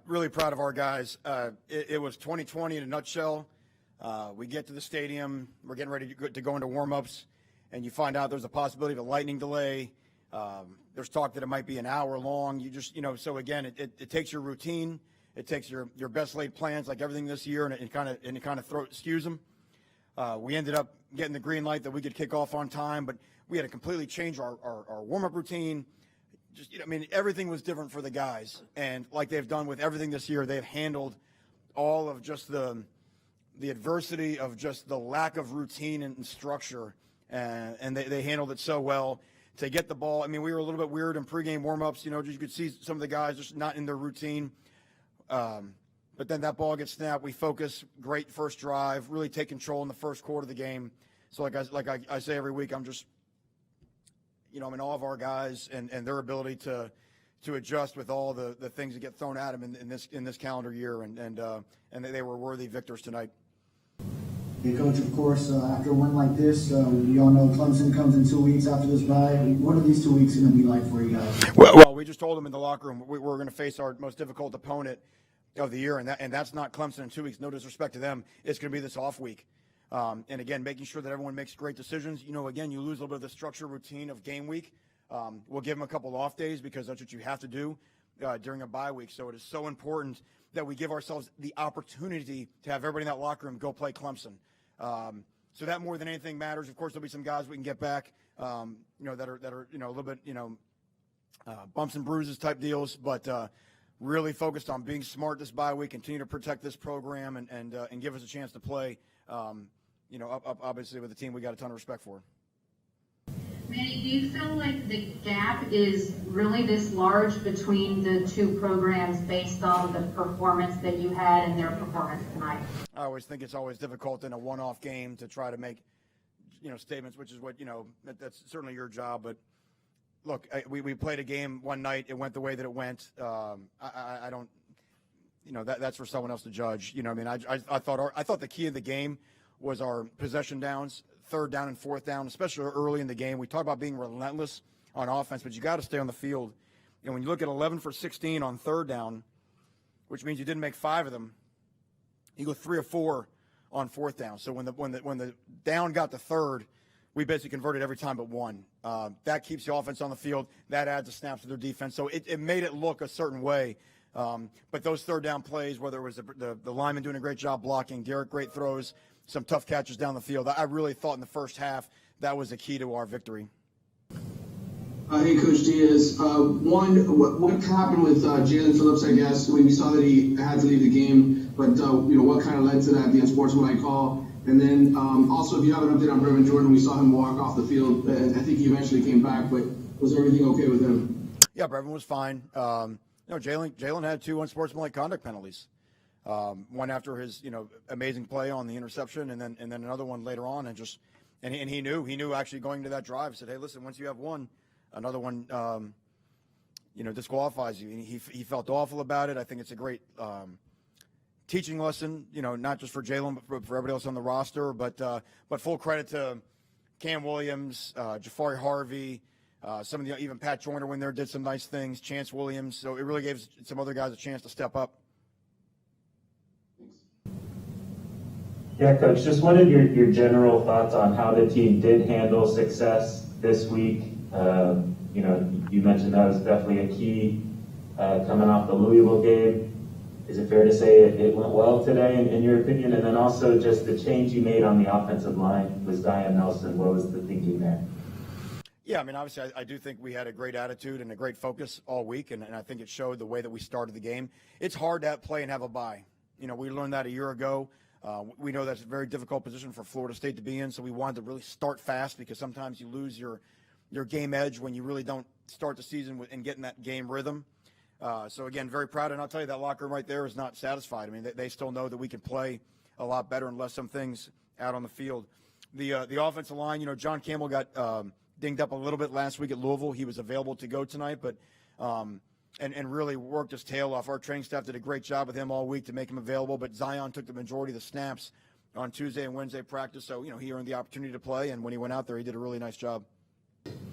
Really proud of our guys. It was 2020 in a nutshell. We get to the stadium, we're getting ready to go into warm-ups, and you find out there's a possibility of a lightning delay. There's talk that it might be an hour long. So again, it takes your routine, it takes your best laid plans, like everything this year, and it kind of skews them. We ended up getting the green light that we could kick off on time, but we had to completely change our warm-up routine. Everything was different for the guys, and like they've done with everything this year, they've handled all of just the adversity of just the lack of routine and structure, and they handled it so well. To get the ball, we were a little bit weird in pregame warm-ups. You could see some of the guys just not in their routine. But then that ball gets snapped. We focus. Great first drive. Really take control in the first quarter of the game. So like I say every week, I'm just, I'm in awe of our guys and their ability to adjust with all the things that get thrown at them in this calendar year, and they were worthy victors tonight. Hey, Coach, of course, after a win like this, we all know Clemson comes in 2 weeks after this bye. What are these 2 weeks going to be like for you guys? Well, we just told them in the locker room we're going to face our most difficult opponent of the year, and that's not Clemson in 2 weeks. No disrespect to them. It's going to be this off week. And again, making sure that everyone makes great decisions. Again, you lose a little bit of the structure routine of game week. We'll give them a couple off days because that's what you have to do during a bye week. So it is so important that we give ourselves the opportunity to have everybody in that locker room go play Clemson. So that more than anything matters. Of course, there'll be some guys we can get back, that are a little bit, bumps and bruises type deals, but really focused on being smart this bye week, continue to protect this program, and give us a chance to play. Up obviously with the team we got a ton of respect for. Manny, do you feel like the gap is really this large between the two programs based on the performance that you had and their performance tonight? I always think it's always difficult in a one-off game to try to make, statements, which is what, that's certainly your job. But look, we played a game one night. It went the way that it went. I don't, that's for someone else to judge. I thought the key of the game was our possession downs, third down and fourth down, especially early in the game. We talk about being relentless on offense, but you got to stay on the field. And when you look at 11 for 16 on third down, which means you didn't make 5 of them, you go 3 or 4 on fourth down. So when the down got to third, we basically converted every time but one. That keeps the offense on the field. That adds a snaps to their defense. So it made it look a certain way. But those third down plays, whether it was the lineman doing a great job blocking, Derek great throws, some tough catches down the field, I really thought in the first half that was the key to our victory. Hey, Coach Diaz. What happened with Jalen Phillips? I guess we saw that he had to leave the game, but what kind of led to that? The unsportsmanlike call, and then also if you have an update on Brevin Jordan, we saw him walk off the field. I think he eventually came back, but was everything okay with him? Yeah, Brevin was fine. Jalen had 2 unsportsmanlike conduct penalties. One after his amazing play on the interception, and then another one later on, and he knew actually going to that drive. Said, hey, listen, once you have one, another one disqualifies you. And he felt awful about it. I think it's a great teaching lesson, not just for Jalen but for everybody else on the roster. But full credit to Cam Williams, Jafari Harvey. Some of even Pat Joyner when there did some nice things. Chance Williams. So it really gave some other guys a chance to step up. Yeah, Coach, just wanted your general thoughts on how the team did handle success this week. You mentioned that was definitely a key coming off the Louisville game. Is it fair to say it went well today, in your opinion? And then also just the change you made on the offensive line with Zion Nelson. What was the thinking there? Yeah, obviously I do think we had a great attitude and a great focus all week, and I think it showed the way that we started the game. It's hard to play and have a bye. We learned that a year ago. We know that's a very difficult position for Florida State to be in, so we wanted to really start fast because sometimes you lose your game edge when you really don't start the season and get in that game rhythm. So, again, very proud, and I'll tell you that locker room right there is not satisfied. They still know that we can play a lot better and less some things out on the field. The offensive line, John Campbell got dinged up a little bit last week at Louisville. He was available to go tonight, but and really worked his tail off. Our training staff did a great job with him all week to make him available, but Zion took the majority of the snaps on Tuesday and Wednesday practice, so he earned the opportunity to play, and when he went out there, he did a really nice job.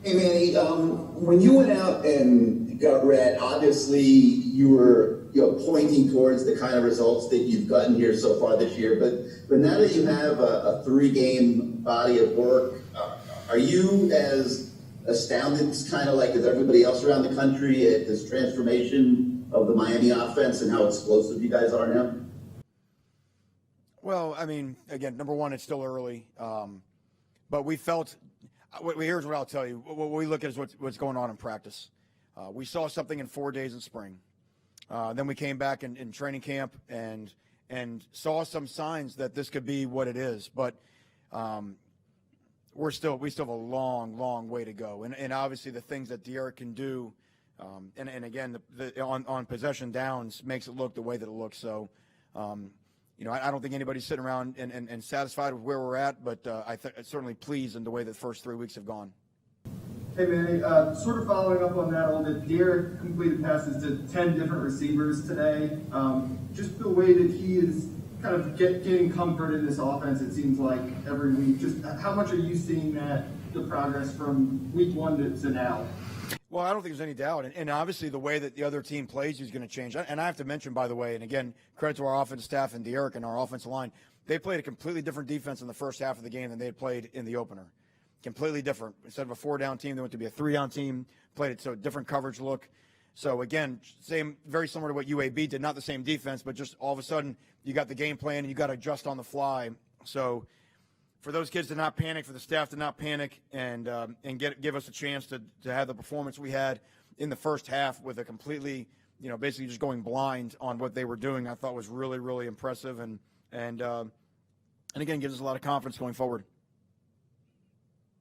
Hey Manny, when you went out and got red, obviously you were pointing towards the kind of results that you've gotten here so far this year. But now that you have a 3-game body of work, are you as astounded, kind of like as everybody else around the country, at this transformation of the Miami offense and how explosive you guys are now? Well, I mean, again, number one, it's still early, but we felt. Here's what I'll tell you. What we look at is what's going on in practice. We saw something in 4 days in spring. Then we came back in training camp and saw some signs that this could be what it is. But we still have a long way to go. And obviously the things that De'Aaron can do, and again, on possession downs makes it look the way that it looks. So, I don't think anybody's sitting around and satisfied with where we're at, but certainly pleased in the way the first 3 weeks have gone. Hey Manny, sort of following up on that a little bit, De'Aaron completed passes to 10 different receivers today. Just the way that he is kind of getting comfort in this offense, it seems like every week. Just how much are you seeing the progress from week 1 to now? Well, I don't think there's any doubt. And obviously the way that the other team plays is going to change. And I have to mention, by the way, and again, credit to our offensive staff and De'Aaron and our offensive line, they played a completely different defense in the first half of the game than they had played in the opener. Completely different. Instead of a 4-down team, they went to be a 3-down team, played it so different coverage look. So, again, very similar to what UAB did. Not the same defense, but just all of a sudden you got the game plan and you got to adjust on the fly. So, for those kids to not panic, for the staff to not panic, and give us a chance to have the performance we had in the first half with a completely, basically just going blind on what they were doing, I thought was really, really impressive, and again gives us a lot of confidence going forward.